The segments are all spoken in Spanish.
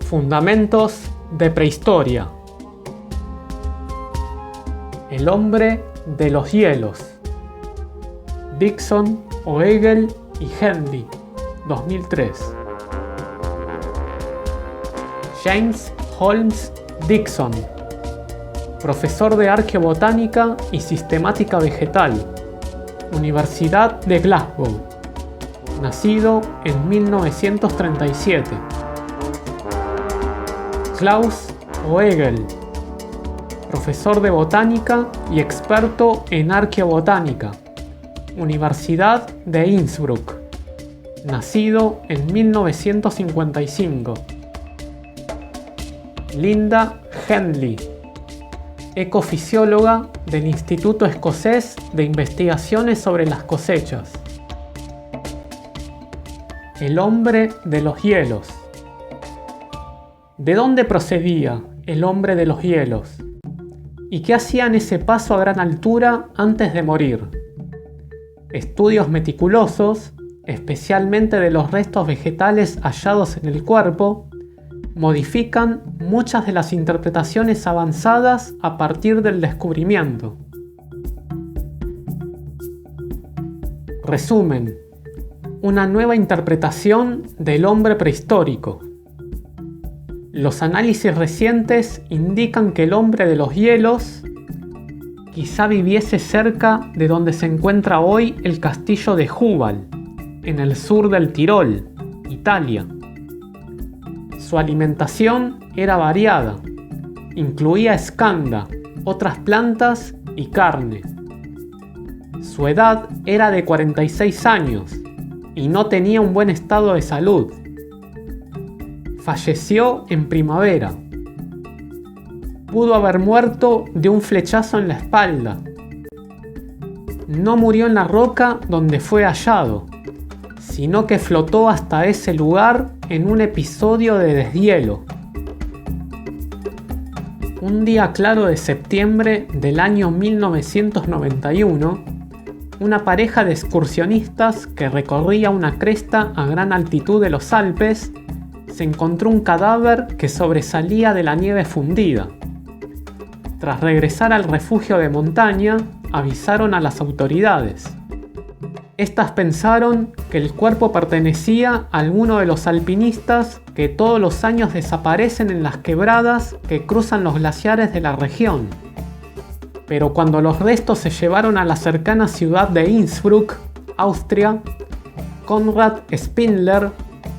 Fundamentos de prehistoria. El hombre de los hielos. Dixon, Oegel y Henley, 2003. James Holmes Dixon, profesor de arqueobotánica y sistemática vegetal, Universidad de Glasgow, nacido en 1937. Klaus Oegel, profesor de botánica y experto en arqueobotánica, Universidad de Innsbruck, nacido en 1955. Linda Henley, ecofisióloga del Instituto Escocés de Investigaciones sobre las Cosechas. El hombre de los hielos. ¿De dónde procedía el hombre de los hielos? ¿Y qué hacía en ese paso a gran altura antes de morir? Estudios meticulosos, especialmente de los restos vegetales hallados en el cuerpo, modifican muchas de las interpretaciones avanzadas a partir del descubrimiento. Resumen: una nueva interpretación del hombre prehistórico. Los análisis recientes indican que el hombre de los hielos quizá viviese cerca de donde se encuentra hoy el castillo de Jubal, en el sur del Tirol, Italia. Su alimentación era variada, incluía escanda, otras plantas y carne. Su edad era de 46 años y no tenía un buen estado de salud. Falleció en primavera. Pudo haber muerto de un flechazo en la espalda. No murió en la roca donde fue hallado, sino que flotó hasta ese lugar en un episodio de deshielo. Un día claro de septiembre del año 1991, una pareja de excursionistas que recorría una cresta a gran altitud de los Alpes se encontró un cadáver que sobresalía de la nieve fundida. Tras regresar al refugio de montaña, avisaron a las autoridades. Estas pensaron que el cuerpo pertenecía a alguno de los alpinistas que todos los años desaparecen en las quebradas que cruzan los glaciares de la región. Pero cuando los restos se llevaron a la cercana ciudad de Innsbruck, Austria, Konrad Spindler,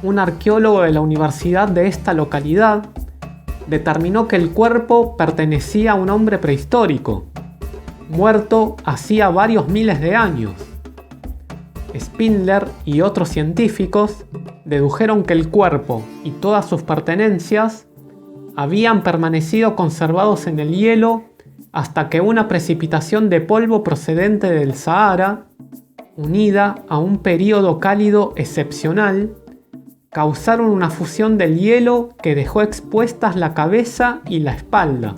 un arqueólogo de la universidad de esta localidad, determinó que el cuerpo pertenecía a un hombre prehistórico, muerto hacía varios miles de años. Spindler y otros científicos dedujeron que el cuerpo y todas sus pertenencias habían permanecido conservados en el hielo hasta que una precipitación de polvo procedente del Sahara, unida a un período cálido excepcional, causaron una fusión del hielo que dejó expuestas la cabeza y la espalda.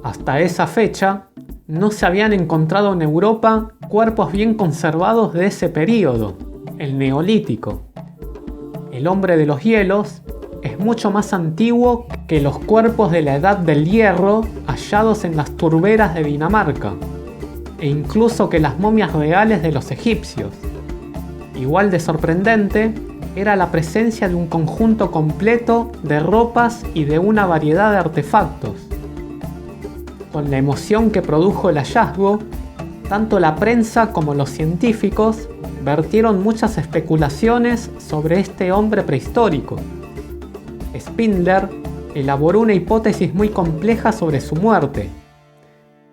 Hasta esa fecha, no se habían encontrado en Europa cuerpos bien conservados de ese período, el Neolítico. El hombre de los hielos es mucho más antiguo que los cuerpos de la Edad del Hierro hallados en las turberas de Dinamarca, e incluso que las momias reales de los egipcios. Igual de sorprendente era la presencia de un conjunto completo de ropas y de una variedad de artefactos. Con la emoción que produjo el hallazgo, tanto la prensa como los científicos vertieron muchas especulaciones sobre este hombre prehistórico. Spindler elaboró una hipótesis muy compleja sobre su muerte.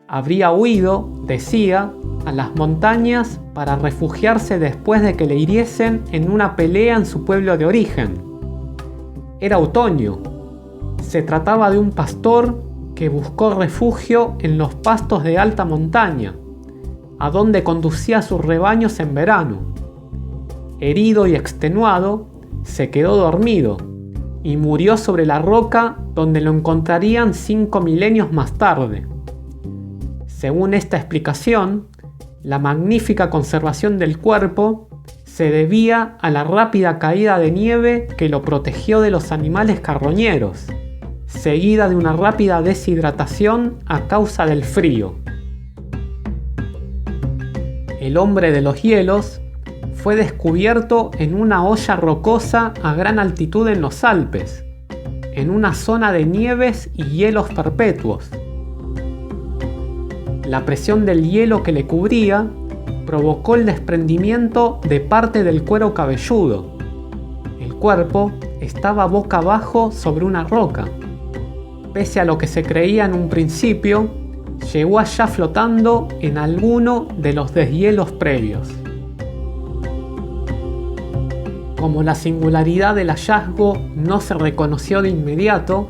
Habría huido, decía, a las montañas para refugiarse después de que le hiriesen en una pelea en su pueblo de origen. Era otoño. Se trataba de un pastor que buscó refugio en los pastos de alta montaña, a donde conducía sus rebaños en verano. Herido y extenuado, se quedó dormido y murió sobre la roca donde lo encontrarían 5 milenios más tarde. Según esta explicación, la magnífica conservación del cuerpo se debía a la rápida caída de nieve que lo protegió de los animales carroñeros, seguida de una rápida deshidratación a causa del frío. El hombre de los hielos fue descubierto en una hoya rocosa a gran altitud en los Alpes, en una zona de nieves y hielos perpetuos. La presión del hielo que le cubría provocó el desprendimiento de parte del cuero cabelludo. El cuerpo estaba boca abajo sobre una roca. Pese a lo que se creía en un principio, llegó allá flotando en alguno de los deshielos previos. Como la singularidad del hallazgo no se reconoció de inmediato,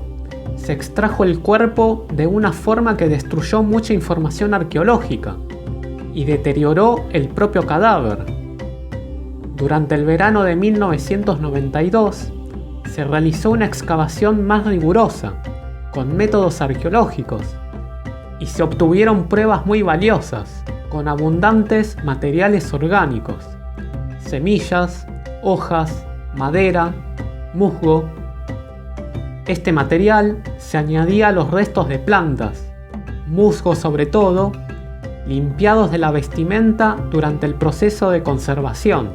se extrajo el cuerpo de una forma que destruyó mucha información arqueológica y deterioró el propio cadáver. Durante el verano de 1992 se realizó una excavación más rigurosa, con métodos arqueológicos, y se obtuvieron pruebas muy valiosas, con abundantes materiales orgánicos, semillas, hojas, madera, musgo. Este material se añadía a los restos de plantas, musgo sobre todo, limpiados de la vestimenta durante el proceso de conservación.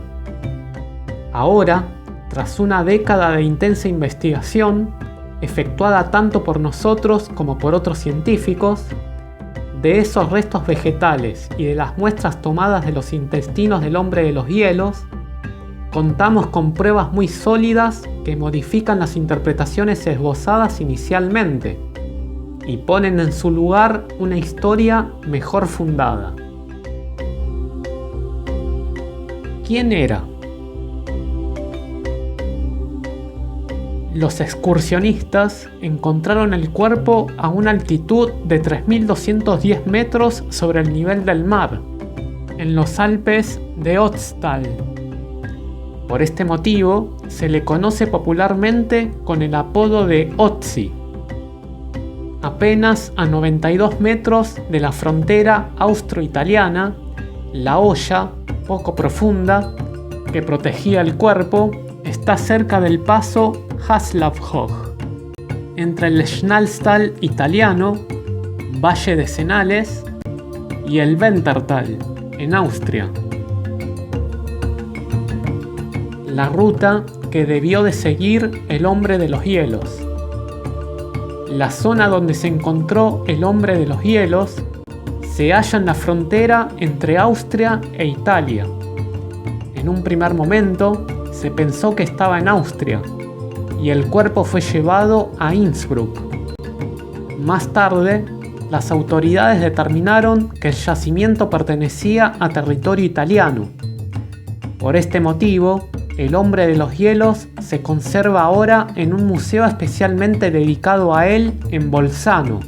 Ahora, tras una década de intensa investigación, efectuada tanto por nosotros como por otros científicos, de esos restos vegetales y de las muestras tomadas de los intestinos del hombre de los hielos, contamos con pruebas muy sólidas que modifican las interpretaciones esbozadas inicialmente y ponen en su lugar una historia mejor fundada. ¿Quién era? Los excursionistas encontraron el cuerpo a una altitud de 3.210 metros sobre el nivel del mar, en los Alpes de Ötztal. Por este motivo, se le conoce popularmente con el apodo de Ötzi. Apenas a 92 metros de la frontera austro-italiana, la hoya, poco profunda, que protegía el cuerpo, está cerca del paso Haslavhög, entre el Schnallstal italiano, Valle de Cenales, y el Wentertal, en Austria. La ruta que debió de seguir el hombre de los hielos. La zona donde se encontró el hombre de los hielos se halla en la frontera entre Austria e Italia. En un primer momento se pensó que estaba en Austria y el cuerpo fue llevado a Innsbruck. Más tarde, las autoridades determinaron que el yacimiento pertenecía a territorio italiano. Por este motivo, el hombre de los hielos se conserva ahora en un museo especialmente dedicado a él en Bolzano.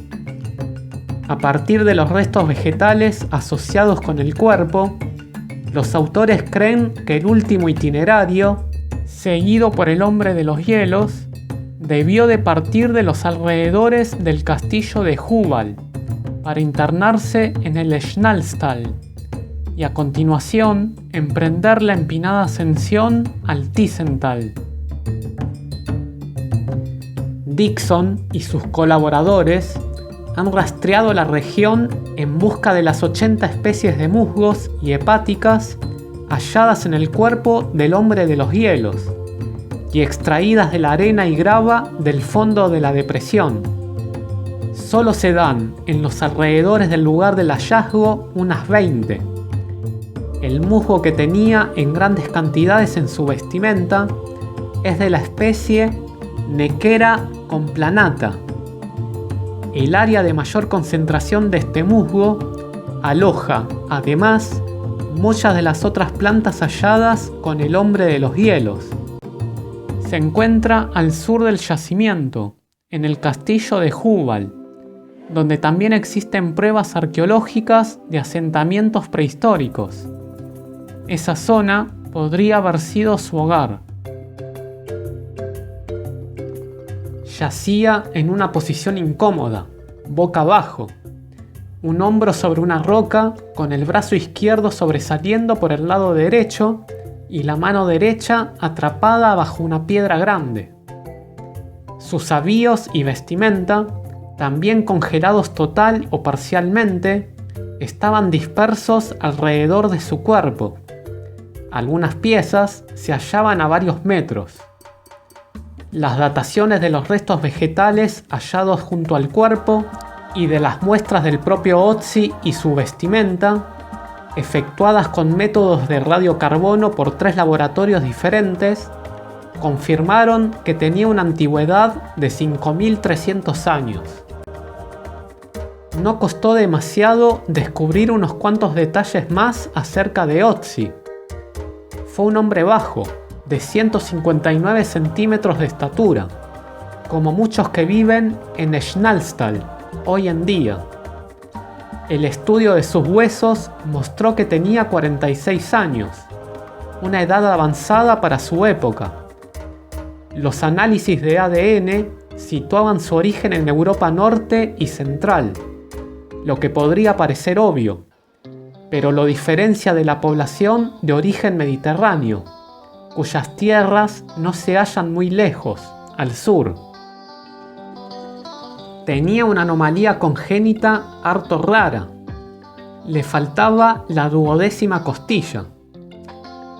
A partir de los restos vegetales asociados con el cuerpo, los autores creen que el último itinerario, seguido por el hombre de los hielos, debió de partir de los alrededores del castillo de Hubal para internarse en el Schnallstal y a continuación emprender la empinada ascensión al Tiesental. Dixon y sus colaboradores han rastreado la región en busca de las 80 especies de musgos y hepáticas halladas en el cuerpo del hombre de los hielos y extraídas de la arena y grava del fondo de la depresión. Solo se dan en los alrededores del lugar del hallazgo unas 20. El musgo que tenía en grandes cantidades en su vestimenta es de la especie Nequera complanata. El área de mayor concentración de este musgo aloja, además, muchas de las otras plantas halladas con el hombre de los hielos. Se encuentra al sur del yacimiento, en el castillo de Hubal, donde también existen pruebas arqueológicas de asentamientos prehistóricos. Esa zona podría haber sido su hogar. Yacía en una posición incómoda, boca abajo, un hombro sobre una roca con el brazo izquierdo sobresaliendo por el lado derecho y la mano derecha atrapada bajo una piedra grande. Sus avíos y vestimenta, también congelados total o parcialmente, estaban dispersos alrededor de su cuerpo. Algunas piezas se hallaban a varios metros. Las dataciones de los restos vegetales hallados junto al cuerpo y de las muestras del propio Ötzi y su vestimenta, efectuadas con métodos de radiocarbono por 3 laboratorios diferentes, confirmaron que tenía una antigüedad de 5.300 años. No costó demasiado descubrir unos cuantos detalles más acerca de Ötzi. Fue un hombre bajo, de 159 centímetros de estatura, como muchos que viven en Schnallstal hoy en día. El estudio de sus huesos mostró que tenía 46 años, una edad avanzada para su época. Los análisis de ADN situaban su origen en Europa Norte y Central, lo que podría parecer obvio, pero lo diferencia de la población de origen mediterráneo, cuyas tierras no se hallan muy lejos, al sur. Tenía una anomalía congénita harto rara. Le faltaba la 12ª costilla.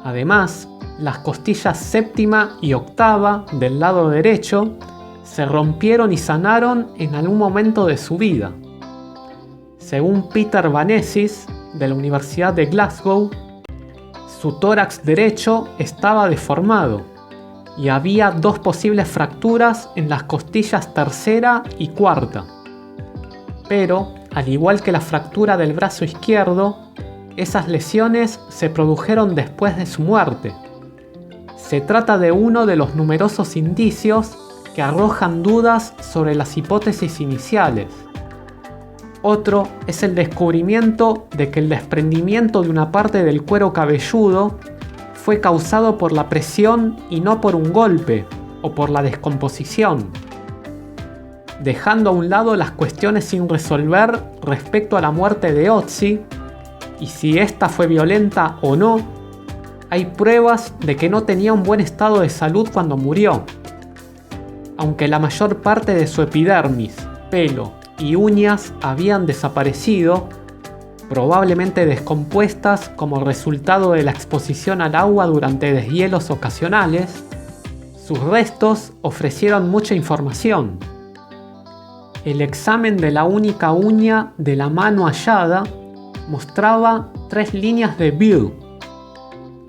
Además, las costillas 7ª y 8ª del lado derecho se rompieron y sanaron en algún momento de su vida. Según Peter Vanesis, de la Universidad de Glasgow, su tórax derecho estaba deformado y había 2 posibles fracturas en las costillas 3ª y 4ª. Pero, al igual que la fractura del brazo izquierdo, esas lesiones se produjeron después de su muerte. Se trata de uno de los numerosos indicios que arrojan dudas sobre las hipótesis iniciales. Otro es el descubrimiento de que el desprendimiento de una parte del cuero cabelludo fue causado por la presión y no por un golpe o por la descomposición. Dejando a un lado las cuestiones sin resolver respecto a la muerte de Ötzi y si ésta fue violenta o no, hay pruebas de que no tenía un buen estado de salud cuando murió. Aunque la mayor parte de su epidermis, pelo y uñas habían desaparecido, probablemente descompuestas como resultado de la exposición al agua durante deshielos ocasionales, sus restos ofrecieron mucha información. El examen de la única uña de la mano hallada mostraba 3 líneas de Bill.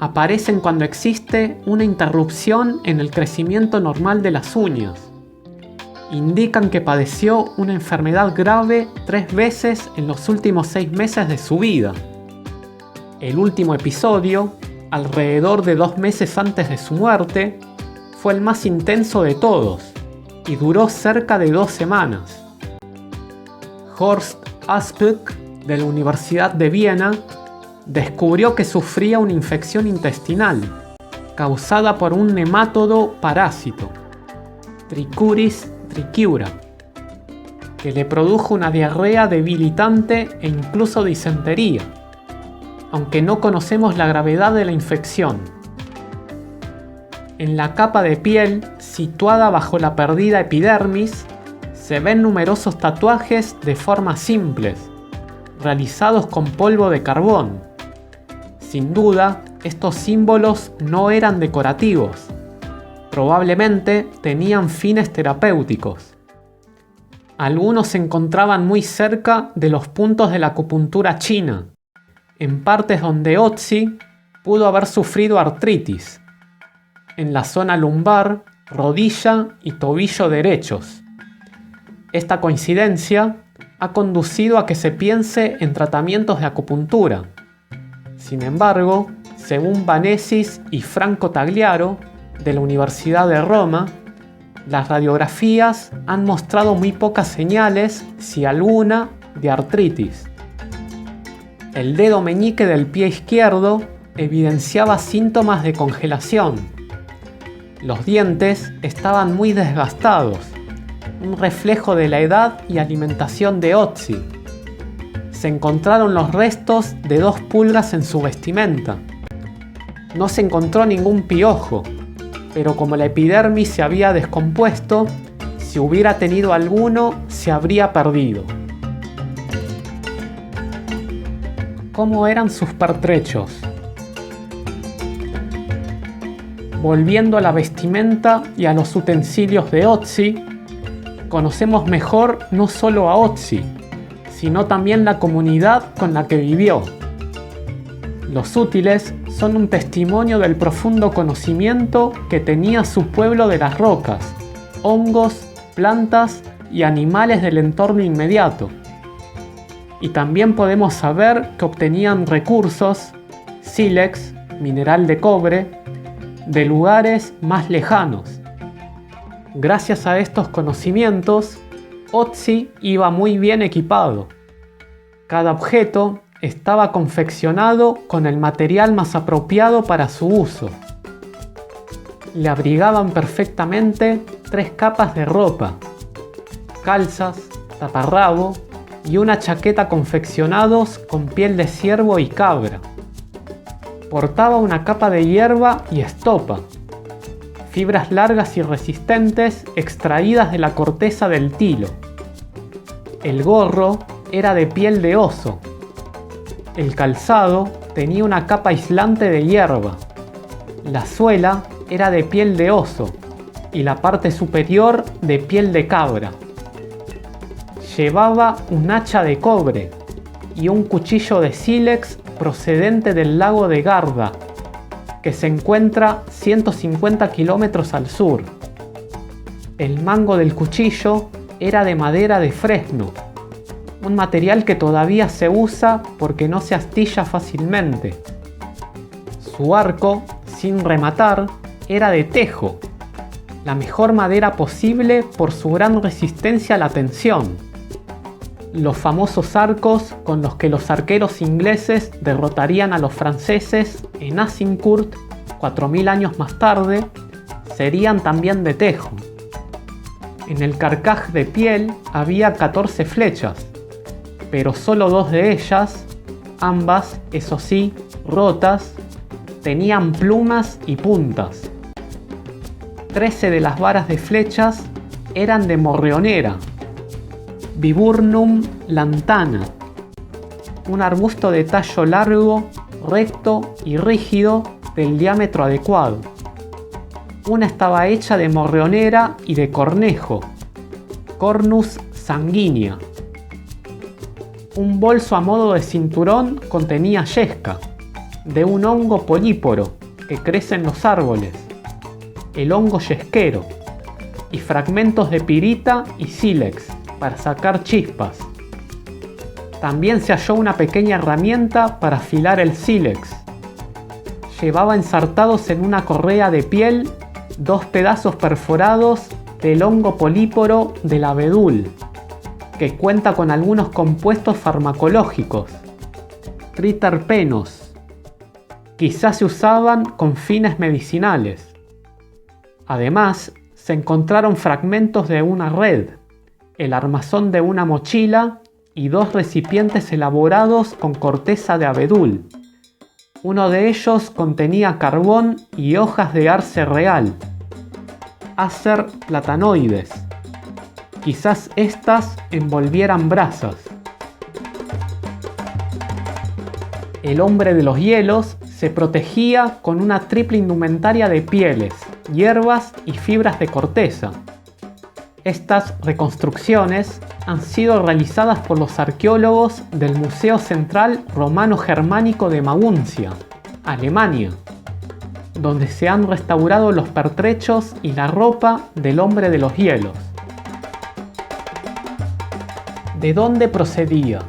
Aparecen cuando existe una interrupción en el crecimiento normal de las uñas. Indican que padeció una enfermedad grave 3 veces en los últimos 6 meses de su vida. El último episodio, alrededor de 2 meses antes de su muerte, fue el más intenso de todos y duró cerca de 2 semanas. Horst Aspück, de la Universidad de Viena, descubrió que sufría una infección intestinal causada por un nemátodo parásito, Trichuris trichiura, que le produjo una diarrea debilitante e incluso disentería, aunque no conocemos la gravedad de la infección. En la capa de piel, situada bajo la perdida epidermis, se ven numerosos tatuajes de formas simples, realizados con polvo de carbón. Sin duda, estos símbolos no eran decorativos. Probablemente tenían fines terapéuticos. Algunos se encontraban muy cerca de los puntos de la acupuntura china, en partes donde Ötzi pudo haber sufrido artritis, en la zona lumbar, rodilla y tobillo derechos. Esta coincidencia ha conducido a que se piense en tratamientos de acupuntura. Sin embargo, según Vanesis y Franco Tagliaro, de la Universidad de Roma, las radiografías han mostrado muy pocas señales, si alguna, de artritis. El dedo meñique del pie izquierdo evidenciaba síntomas de congelación. Los dientes estaban muy desgastados, un reflejo de la edad y alimentación de Ötzi. Se encontraron los restos de 2 pulgas en su vestimenta. No se encontró ningún piojo, pero como la epidermis se había descompuesto, si hubiera tenido alguno, se habría perdido. ¿Cómo eran sus pertrechos? Volviendo a la vestimenta y a los utensilios de Otzi, conocemos mejor no solo a Otzi, sino también la comunidad con la que vivió. Los útiles son un testimonio del profundo conocimiento que tenía su pueblo de las rocas, hongos, plantas y animales del entorno inmediato. Y también podemos saber que obtenían recursos, sílex, mineral de cobre, de lugares más lejanos. Gracias a estos conocimientos, Otzi iba muy bien equipado. Cada objeto estaba confeccionado con el material más apropiado para su uso. Le abrigaban perfectamente 3 capas de ropa, calzas, taparrabo y una chaqueta confeccionados con piel de ciervo y cabra. Portaba una capa de hierba y estopa, fibras largas y resistentes extraídas de la corteza del tilo. El gorro era de piel de oso. El calzado tenía una capa aislante de hierba. La suela era de piel de oso y la parte superior de piel de cabra. Llevaba un hacha de cobre y un cuchillo de sílex procedente del lago de Garda, que se encuentra 150 kilómetros al sur. El mango del cuchillo era de madera de fresno, un material que todavía se usa porque no se astilla fácilmente. Su arco, sin rematar, era de tejo, la mejor madera posible por su gran resistencia a la tensión. Los famosos arcos con los que los arqueros ingleses derrotarían a los franceses en Azincourt 4000 años más tarde, serían también de tejo. En el carcaj de piel había 14 flechas, pero solo 2 de ellas, ambas, eso sí, rotas, tenían plumas y puntas. 13 de las varas de flechas eran de morreonera, Viburnum lantana, un arbusto de tallo largo, recto y rígido del diámetro adecuado. Una estaba hecha de morreonera y de cornejo, Cornus sanguínea. Un bolso a modo de cinturón contenía yesca, de un hongo políporo que crece en los árboles, el hongo yesquero, y fragmentos de pirita y sílex para sacar chispas. También se halló una pequeña herramienta para afilar el sílex. Llevaba ensartados en una correa de piel 2 pedazos perforados del hongo políporo del abedul, que cuenta con algunos compuestos farmacológicos, triterpenos. Quizás se usaban con fines medicinales. Además, se encontraron fragmentos de una red, el armazón de una mochila y 2 recipientes elaborados con corteza de abedul. Uno de ellos contenía carbón y hojas de arce real, Acer platanoides. Quizás estas envolvieran brasas. El hombre de los hielos se protegía con una triple indumentaria de pieles, hierbas y fibras de corteza. Estas reconstrucciones han sido realizadas por los arqueólogos del Museo Central Romano-Germánico de Maguncia, Alemania, donde se han restaurado los pertrechos y la ropa del hombre de los hielos. ¿De dónde procedía?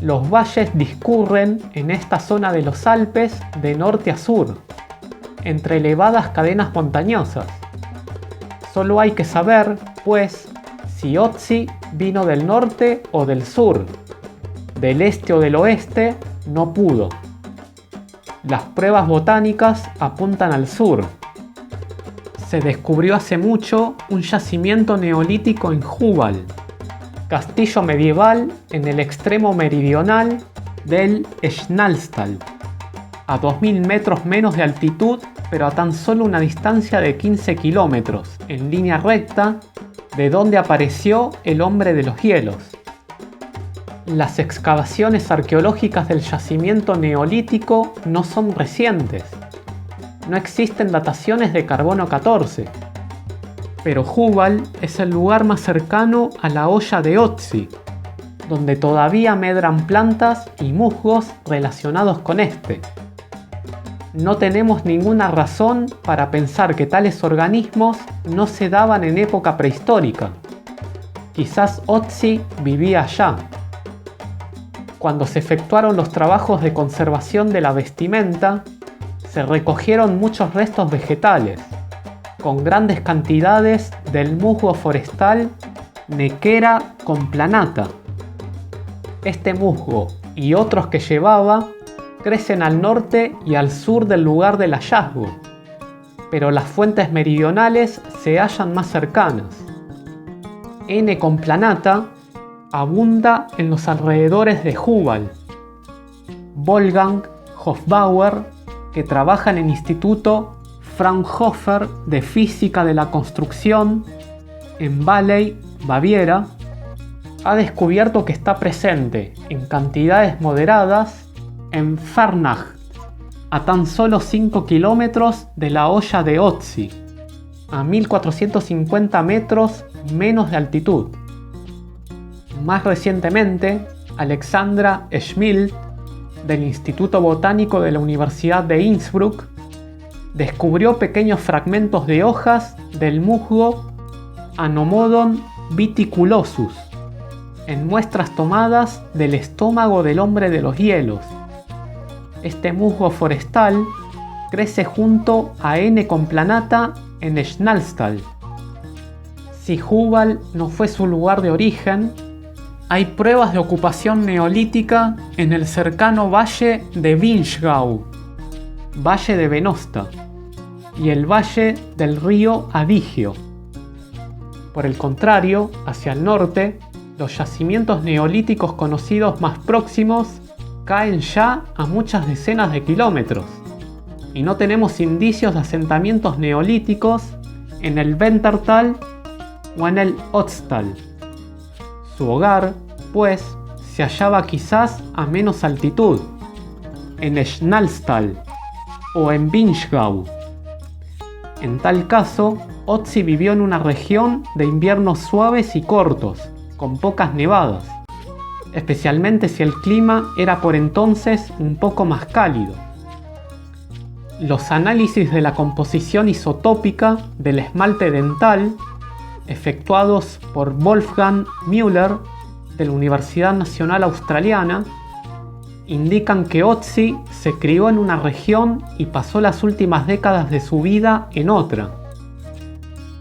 Los valles discurren en esta zona de los Alpes de norte a sur, entre elevadas cadenas montañosas. Solo hay que saber, pues, si Otzi vino del norte o del sur. Del este o del oeste no pudo. Las pruebas botánicas apuntan al sur. Se descubrió hace mucho un yacimiento neolítico en Jubal, castillo medieval en el extremo meridional del Schnallstal, a 2000 metros menos de altitud, pero a tan solo una distancia de 15 kilómetros, en línea recta, de donde apareció el hombre de los hielos. Las excavaciones arqueológicas del yacimiento neolítico no son recientes. No existen dataciones de carbono 14. Pero Jubal es el lugar más cercano a la hoya de Otzi, donde todavía medran plantas y musgos relacionados con este. No tenemos ninguna razón para pensar que tales organismos no se daban en época prehistórica. Quizás Otzi vivía allá. Cuando se efectuaron los trabajos de conservación de la vestimenta, se recogieron muchos restos vegetales, con grandes cantidades del musgo forestal Nequera complanata. Este musgo y otros que llevaba crecen al norte y al sur del lugar del hallazgo, pero las fuentes meridionales se hallan más cercanas. N. complanata abunda en los alrededores de Jubal. Wolfgang Hofbauer, que trabaja en el Instituto Fraunhofer de Física de la Construcción en Valley, Baviera, ha descubierto que está presente en cantidades moderadas en Fernacht, a tan solo 5 kilómetros de la hoya de Otzi, a 1450 metros menos de altitud. Más recientemente, Alexandra Schmidt, del Instituto Botánico de la Universidad de Innsbruck, descubrió pequeños fragmentos de hojas del musgo Anomodon viticulosus en muestras tomadas del estómago del hombre de los hielos. Este musgo forestal crece junto a N. complanata en Schnallstal. Si Jubal no fue su lugar de origen, hay pruebas de ocupación neolítica en el cercano valle de Vinschgau, valle de Venosta, y el valle del río Adigio. Por el contrario, hacia el norte, los yacimientos neolíticos conocidos más próximos caen ya a muchas decenas de kilómetros, y no tenemos indicios de asentamientos neolíticos en el Wentertal o en el Ötztal. Su hogar, pues, se hallaba quizás a menos altitud, en Schnallstal o en Vinschgau. En tal caso, Otzi vivió en una región de inviernos suaves y cortos, con pocas nevadas, especialmente si el clima era por entonces un poco más cálido. Los análisis de la composición isotópica del esmalte dental, efectuados por Wolfgang Müller de la Universidad Nacional Australiana, indican que Otzi se crió en una región y pasó las últimas décadas de su vida en otra.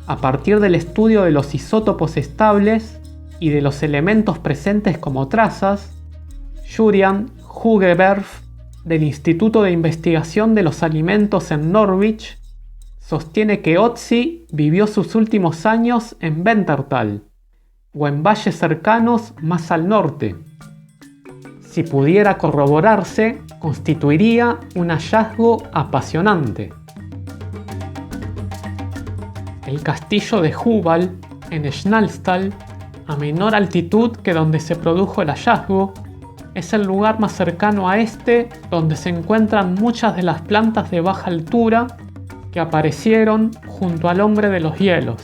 A partir del estudio de los isótopos estables y de los elementos presentes como trazas, Julian Hugeberg, del Instituto de Investigación de los Alimentos en Norwich, sostiene que Otzi vivió sus últimos años en Wentertal o en valles cercanos más al norte. Si pudiera corroborarse, constituiría un hallazgo apasionante. El castillo de Jubal, en Schnallstal, a menor altitud que donde se produjo el hallazgo, es el lugar más cercano a este donde se encuentran muchas de las plantas de baja altura que aparecieron junto al hombre de los hielos.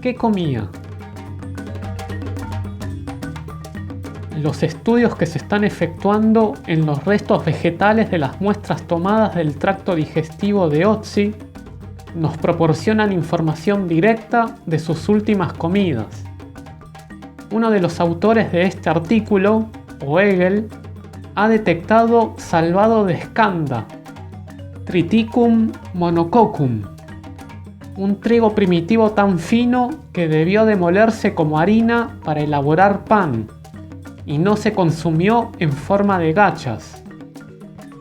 ¿Qué comía? Los estudios que se están efectuando en los restos vegetales de las muestras tomadas del tracto digestivo de Otzi nos proporcionan información directa de sus últimas comidas. Uno de los autores de este artículo, Oegel, ha detectado salvado de Skanda, Triticum monococcum, un trigo primitivo tan fino que debió de molerse como harina para elaborar pan y no se consumió en forma de gachas.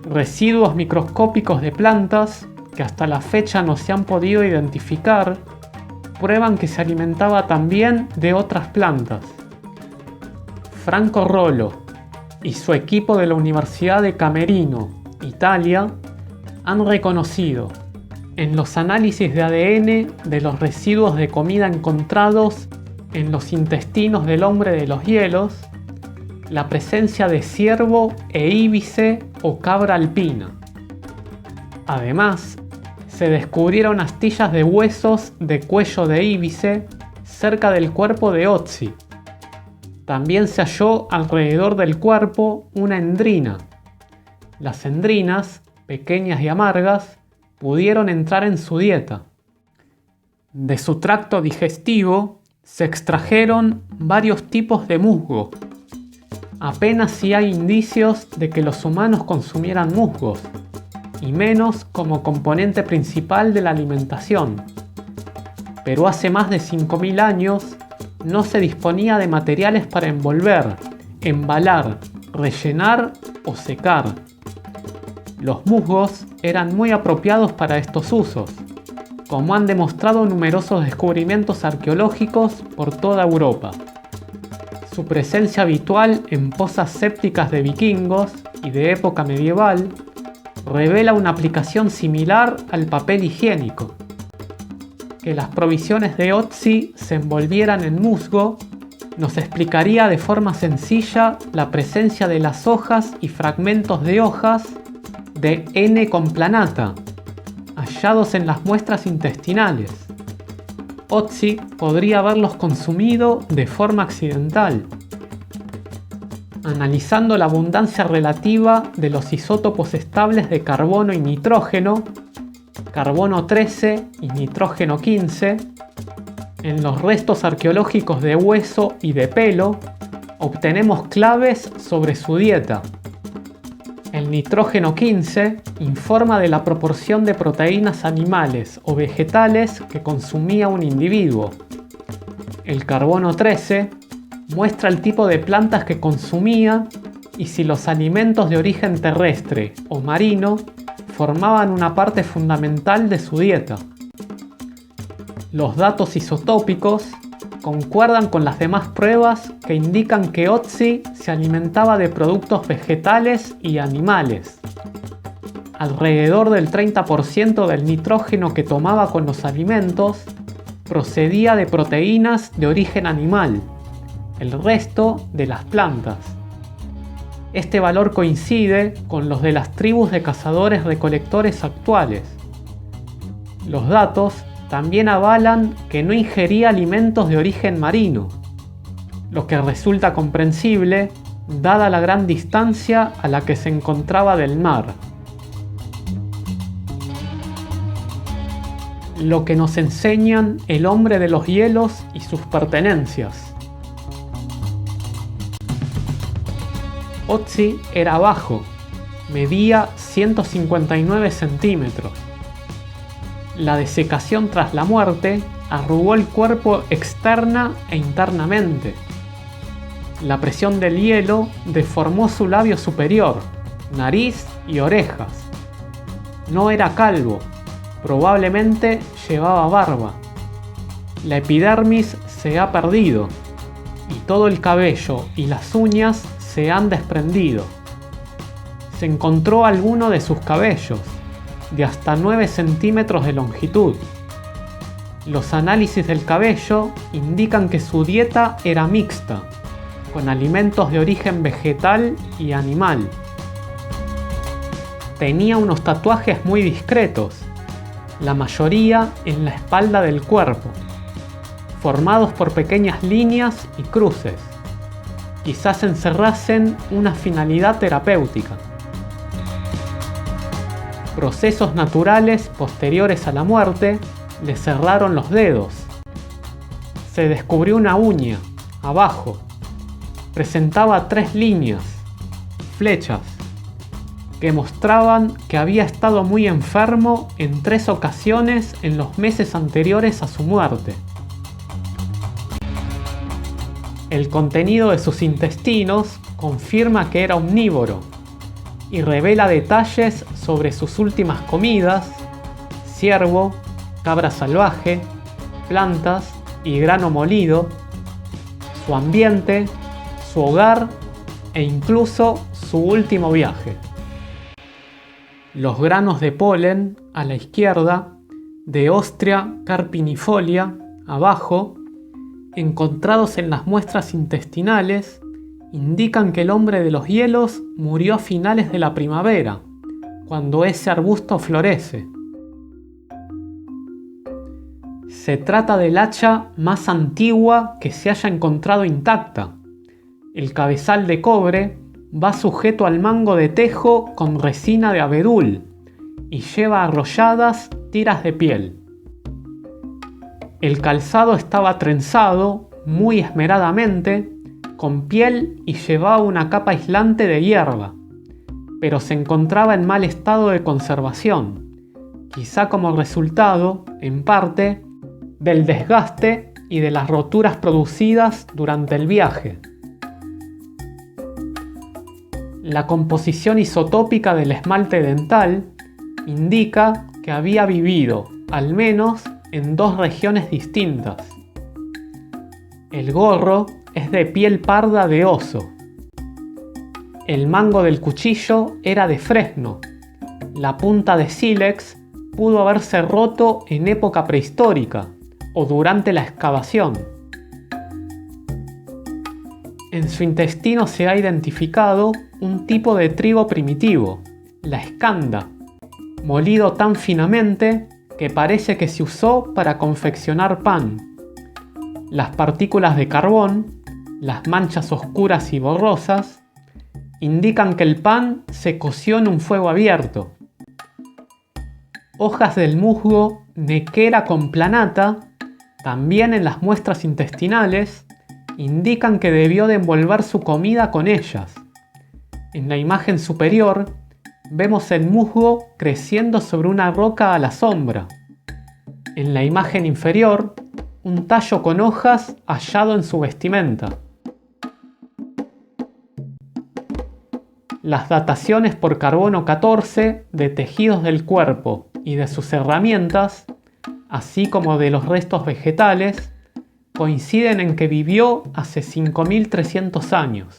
Residuos microscópicos de plantas, que hasta la fecha no se han podido identificar, prueban que se alimentaba también de otras plantas. Franco Rollo y su equipo de la Universidad de Camerino, Italia, han reconocido en los análisis de ADN de los residuos de comida encontrados en los intestinos del hombre de los hielos la presencia de ciervo e íbice o cabra alpina. Además, se descubrieron astillas de huesos de cuello de íbice cerca del cuerpo de Ötzi. También se halló alrededor del cuerpo una endrina. Las endrinas, pequeñas y amargas, pudieron entrar en su dieta. De su tracto digestivo se extrajeron varios tipos de musgo. Apenas si hay indicios de que los humanos consumieran musgos, y menos como componente principal de la alimentación. Pero hace más de 5.000 años no se disponía de materiales para envolver, embalar, rellenar o secar. Los musgos eran muy apropiados para estos usos, como han demostrado numerosos descubrimientos arqueológicos por toda Europa. Su presencia habitual en pozas sépticas de vikingos y de época medieval revela una aplicación similar al papel higiénico. Que las provisiones de Ötzi se envolvieran en musgo nos explicaría de forma sencilla la presencia de las hojas y fragmentos de hojas de N. complanata, hallados en las muestras intestinales. Ötzi podría haberlos consumido de forma accidental. Analizando la abundancia relativa de los isótopos estables de carbono y nitrógeno, carbono 13 y nitrógeno 15, en los restos arqueológicos de hueso y de pelo, obtenemos claves sobre su dieta. El nitrógeno 15 informa de la proporción de proteínas animales o vegetales que consumía un individuo. El carbono 13 muestra el tipo de plantas que consumía y si los alimentos de origen terrestre o marino formaban una parte fundamental de su dieta. Los datos isotópicos concuerdan con las demás pruebas que indican que Ötzi se alimentaba de productos vegetales y animales. Alrededor del 30% del nitrógeno que tomaba con los alimentos procedía de proteínas de origen animal, el resto de las plantas. Este valor coincide con los de las tribus de cazadores-recolectores actuales. Los datos también avalan que no ingería alimentos de origen marino, lo que resulta comprensible dada la gran distancia a la que se encontraba del mar. Lo que nos enseñan el hombre de los hielos y sus pertenencias. Ötzi era bajo, medía 159 centímetros. La desecación tras la muerte arrugó el cuerpo externa e internamente. La presión del hielo deformó su labio superior, nariz y orejas. No era calvo, probablemente llevaba barba. La epidermis se ha perdido y todo el cabello y las uñas se han desprendido. Se encontró alguno de sus cabellos, de hasta 9 centímetros de longitud. Los análisis del cabello indican que su dieta era mixta, con alimentos de origen vegetal y animal. Tenía unos tatuajes muy discretos, la mayoría en la espalda del cuerpo, formados por pequeñas líneas y cruces. Quizás encerrasen una finalidad terapéutica. Procesos naturales posteriores a la muerte le cerraron los dedos. Se descubrió una uña, abajo. Presentaba 3 líneas, flechas, que mostraban que había estado muy enfermo en 3 ocasiones en los meses anteriores a su muerte. El contenido de sus intestinos confirma que era omnívoro y revela detalles sobre sus últimas comidas: ciervo, cabra salvaje, plantas y grano molido, su ambiente, su hogar e incluso su último viaje. Los granos de polen, a la izquierda, de Ostrea carpinifolia, abajo, encontrados en las muestras intestinales, indican que el hombre de los hielos murió a finales de la primavera, cuando ese arbusto florece. Se trata del hacha más antigua que se haya encontrado intacta. El cabezal de cobre va sujeto al mango de tejo con resina de abedul y lleva arrolladas tiras de piel. El calzado estaba trenzado muy esmeradamente con piel y llevaba una capa aislante de hierba, pero se encontraba en mal estado de conservación, quizá como resultado, en parte, del desgaste y de las roturas producidas durante el viaje. La composición isotópica del esmalte dental indica que había vivido, al menos, en dos regiones distintas. El gorro es de piel parda de oso. El mango del cuchillo era de fresno. La punta de sílex pudo haberse roto en época prehistórica o durante la excavación. En su intestino se ha identificado un tipo de trigo primitivo, la escanda, molido tan finamente que parece que se usó para confeccionar pan. Las partículas de carbón, las manchas oscuras y borrosas, indican que el pan se coció en un fuego abierto. Hojas del musgo Nequera complanata, también en las muestras intestinales, indican que debió de envolver su comida con ellas. En la imagen superior vemos el musgo creciendo sobre una roca a la sombra. En la imagen inferior, un tallo con hojas hallado en su vestimenta. Las dataciones por carbono 14 de tejidos del cuerpo y de sus herramientas, así como de los restos vegetales, coinciden en que vivió hace 5.300 años.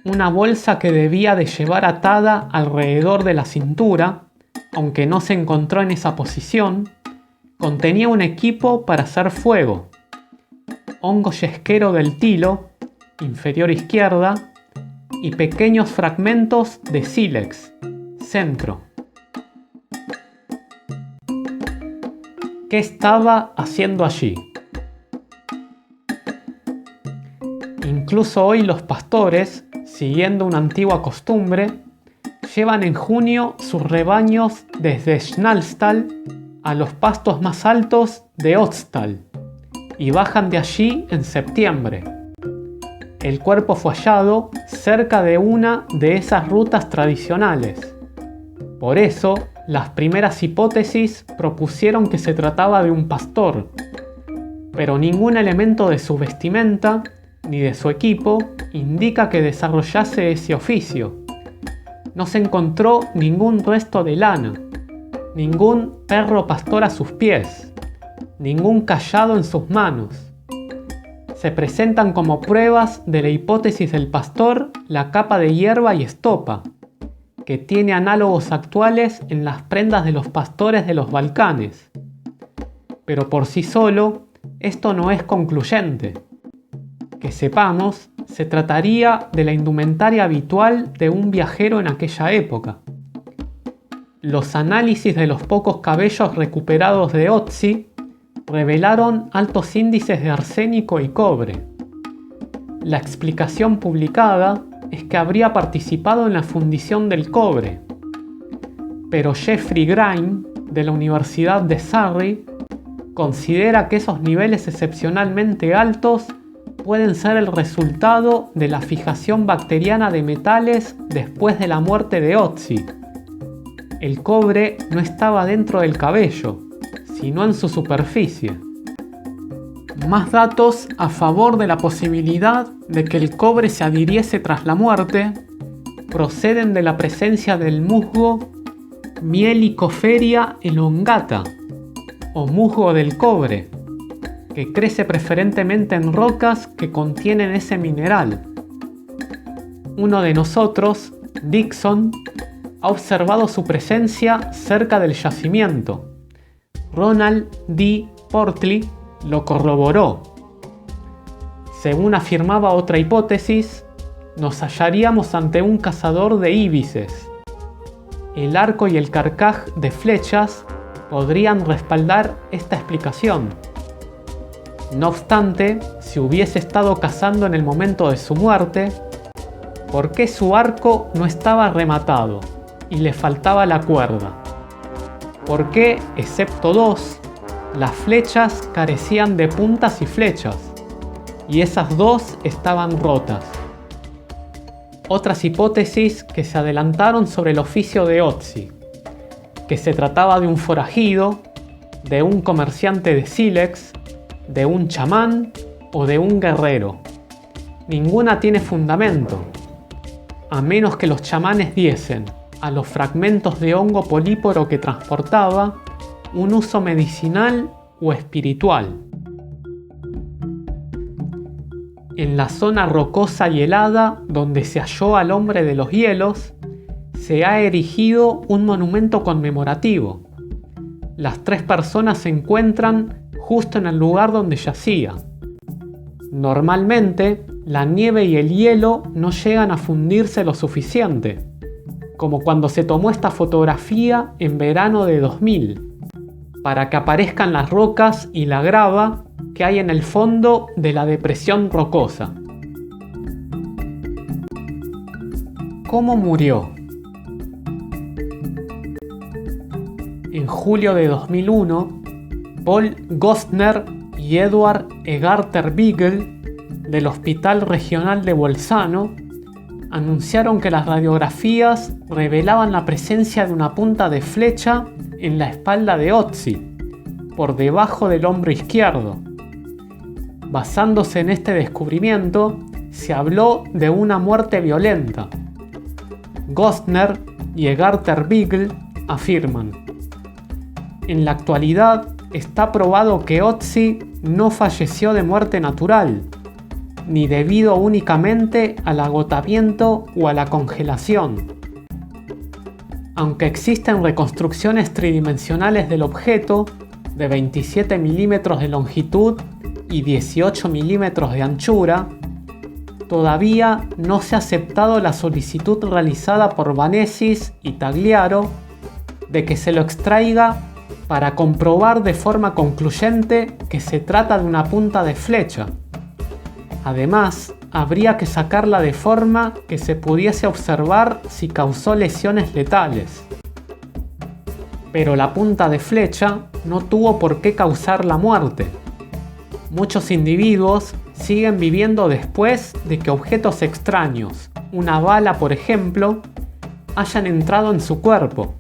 Una bolsa que debía de llevar atada alrededor de la cintura, aunque no se encontró en esa posición, contenía un equipo para hacer fuego, hongo yesquero del tilo, inferior izquierda, y pequeños fragmentos de sílex, centro. ¿Qué estaba haciendo allí? Incluso hoy los pastores, siguiendo una antigua costumbre, llevan en junio sus rebaños desde Schnalstal a los pastos más altos de Ötztal y bajan de allí en septiembre. El cuerpo fue hallado cerca de una de esas rutas tradicionales. Por eso, las primeras hipótesis propusieron que se trataba de un pastor, pero ningún elemento de su vestimenta ni de su equipo indica que desarrollase ese oficio. No se encontró ningún resto de lana, ningún perro pastor a sus pies, ningún cayado en sus manos. Se presentan como pruebas de la hipótesis del pastor la capa de hierba y estopa, que tiene análogos actuales en las prendas de los pastores de los Balcanes. Pero por sí solo, esto no es concluyente. Que sepamos, se trataría de la indumentaria habitual de un viajero en aquella época. Los análisis de los pocos cabellos recuperados de Otzi revelaron altos índices de arsénico y cobre. La explicación publicada es que habría participado en la fundición del cobre. Pero Jeffrey Grein, de la Universidad de Surrey, considera que esos niveles excepcionalmente altos pueden ser el resultado de la fijación bacteriana de metales después de la muerte de Otzi. El cobre no estaba dentro del cabello, sino en su superficie. Más datos a favor de la posibilidad de que el cobre se adhiriese tras la muerte proceden de la presencia del musgo Mielicoferia elongata, o musgo del cobre, que crece preferentemente en rocas que contienen ese mineral. Uno de nosotros, Dixon, ha observado su presencia cerca del yacimiento. Ronald D. Portley lo corroboró. Según afirmaba otra hipótesis, nos hallaríamos ante un cazador de íbices. El arco y el carcaj de flechas podrían respaldar esta explicación. No obstante, si hubiese estado cazando en el momento de su muerte, ¿por qué su arco no estaba rematado y le faltaba la cuerda? ¿Por qué, excepto dos, las flechas carecían de puntas y flechas, y esas dos estaban rotas? Otras hipótesis que se adelantaron sobre el oficio de Ötzi, que se trataba de un forajido, de un comerciante de sílex, de un chamán o de un guerrero. Ninguna tiene fundamento, a menos que los chamanes diesen a los fragmentos de hongo políporo que transportaba un uso medicinal o espiritual. En la zona rocosa y helada donde se halló al hombre de los hielos, se ha erigido un monumento conmemorativo. Las tres personas se encuentran justo en el lugar donde yacía. Normalmente, la nieve y el hielo no llegan a fundirse lo suficiente, como cuando se tomó esta fotografía en verano de 2000, para que aparezcan las rocas y la grava que hay en el fondo de la depresión rocosa. ¿Cómo murió? En julio de 2001, Paul Gostner y Edward Egarter Beagle, del Hospital Regional de Bolzano, anunciaron que las radiografías revelaban la presencia de una punta de flecha en la espalda de Ötzi, por debajo del hombro izquierdo. Basándose en este descubrimiento, se habló de una muerte violenta. Gostner y Egarter Beagle afirman: en la actualidad está probado que Ötzi no falleció de muerte natural, ni debido únicamente al agotamiento o a la congelación. Aunque existen reconstrucciones tridimensionales del objeto de 27 milímetros de longitud y 18 milímetros de anchura, todavía no se ha aceptado la solicitud realizada por Vanesis y Tagliaro de que se lo extraiga para comprobar de forma concluyente que se trata de una punta de flecha. Además, habría que sacarla de forma que se pudiese observar si causó lesiones letales. Pero la punta de flecha no tuvo por qué causar la muerte. Muchos individuos siguen viviendo después de que objetos extraños, una bala por ejemplo, hayan entrado en su cuerpo.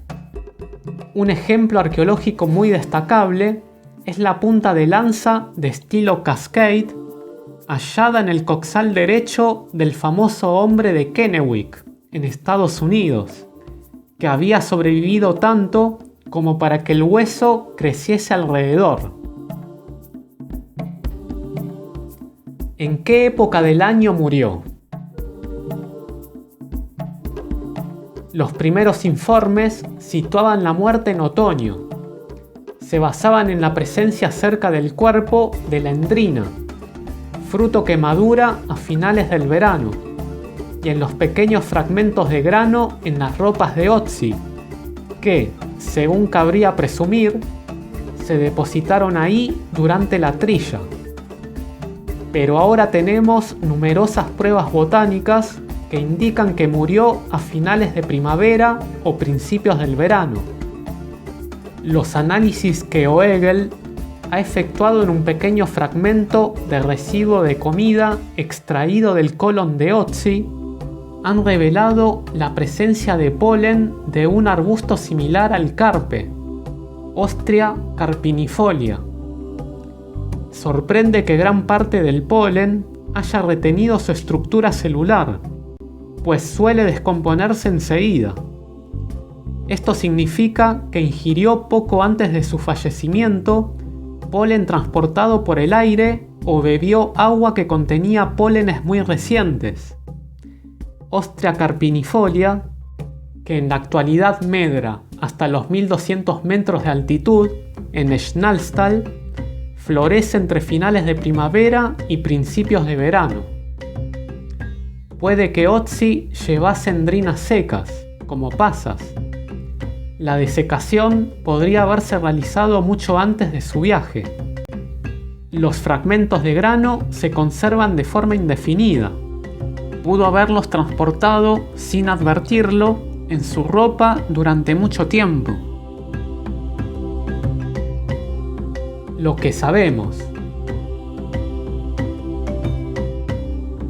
Un ejemplo arqueológico muy destacable es la punta de lanza de estilo Cascade, hallada en el coxal derecho del famoso hombre de Kennewick, en Estados Unidos, que había sobrevivido tanto como para que el hueso creciese alrededor. ¿En qué época del año murió? Los primeros informes situaban la muerte en otoño. Se basaban en la presencia cerca del cuerpo de la endrina, fruto que madura a finales del verano, y en los pequeños fragmentos de grano en las ropas de Ötzi, que, según cabría presumir, se depositaron ahí durante la trilla. Pero ahora tenemos numerosas pruebas botánicas que indican que murió a finales de primavera o principios del verano. Los análisis que Oegel ha efectuado en un pequeño fragmento de residuo de comida extraído del colon de Ötzi han revelado la presencia de polen de un arbusto similar al carpe, Ostrea carpinifolia. Sorprende que gran parte del polen haya retenido su estructura celular, pues suele descomponerse enseguida. Esto significa que ingirió poco antes de su fallecimiento polen transportado por el aire o bebió agua que contenía pólenes muy recientes. Ostrea carpinifolia, que en la actualidad medra hasta los 1200 metros de altitud en Schnallstal, florece entre finales de primavera y principios de verano. Puede que Otzi llevase endrinas secas, como pasas. La desecación podría haberse realizado mucho antes de su viaje. Los fragmentos de grano se conservan de forma indefinida. Pudo haberlos transportado sin advertirlo en su ropa durante mucho tiempo. Lo que sabemos.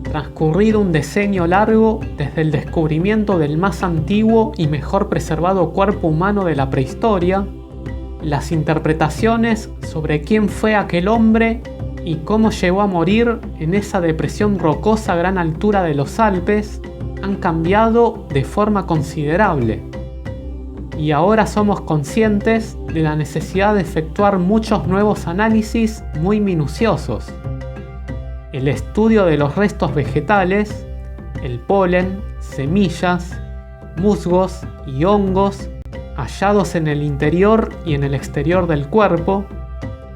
Transcurrido un decenio largo desde el descubrimiento del más antiguo y mejor preservado cuerpo humano de la prehistoria, las interpretaciones sobre quién fue aquel hombre y cómo llegó a morir en esa depresión rocosa a gran altura de los Alpes han cambiado de forma considerable. Y ahora somos conscientes de la necesidad de efectuar muchos nuevos análisis muy minuciosos. El estudio de los restos vegetales, el polen, semillas, musgos y hongos hallados en el interior y en el exterior del cuerpo,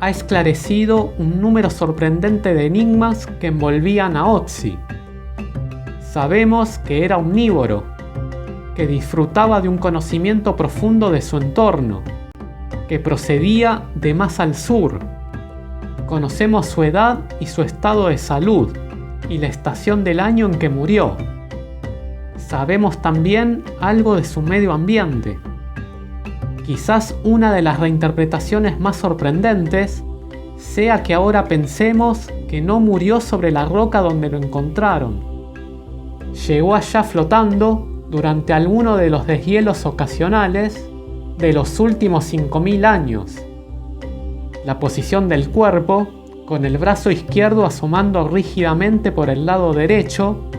ha esclarecido un número sorprendente de enigmas que envolvían a Otzi. Sabemos que era omnívoro, que disfrutaba de un conocimiento profundo de su entorno, que procedía de más al sur. Conocemos su edad y su estado de salud, y la estación del año en que murió. Sabemos también algo de su medio ambiente. Quizás una de las reinterpretaciones más sorprendentes sea que ahora pensemos que no murió sobre la roca donde lo encontraron. Llegó allá flotando durante alguno de los deshielos ocasionales de los últimos 5000 años. La posición del cuerpo, con el brazo izquierdo asomando rígidamente por el lado derecho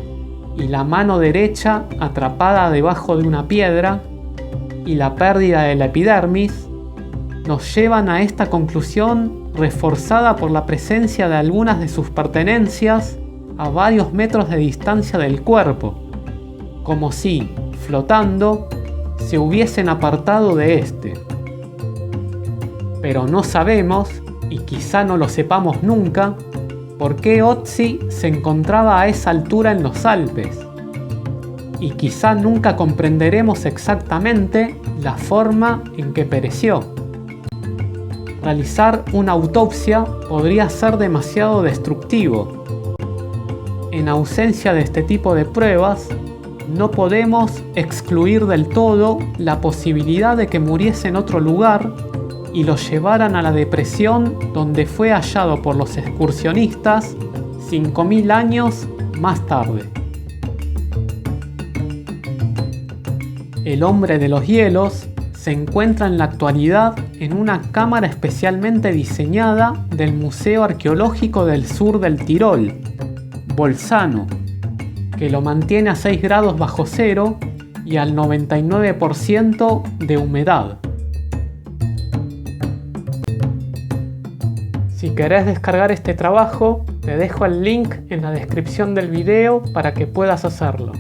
y la mano derecha atrapada debajo de una piedra, y la pérdida de la epidermis, nos llevan a esta conclusión reforzada por la presencia de algunas de sus pertenencias a varios metros de distancia del cuerpo, como si, flotando, se hubiesen apartado de este. Pero no sabemos, y quizá no lo sepamos nunca, por qué Otzi se encontraba a esa altura en los Alpes. Y quizá nunca comprenderemos exactamente la forma en que pereció. Realizar una autopsia podría ser demasiado destructivo. En ausencia de este tipo de pruebas, no podemos excluir del todo la posibilidad de que muriese en otro lugar y lo llevaran a la depresión donde fue hallado por los excursionistas 5000 años más tarde. El hombre de los hielos se encuentra en la actualidad en una cámara especialmente diseñada del Museo Arqueológico del Sur del Tirol, Bolzano, que lo mantiene a 6 grados bajo cero y al 99% de humedad. Si querés descargar este trabajo, te dejo el link en la descripción del video para que puedas hacerlo.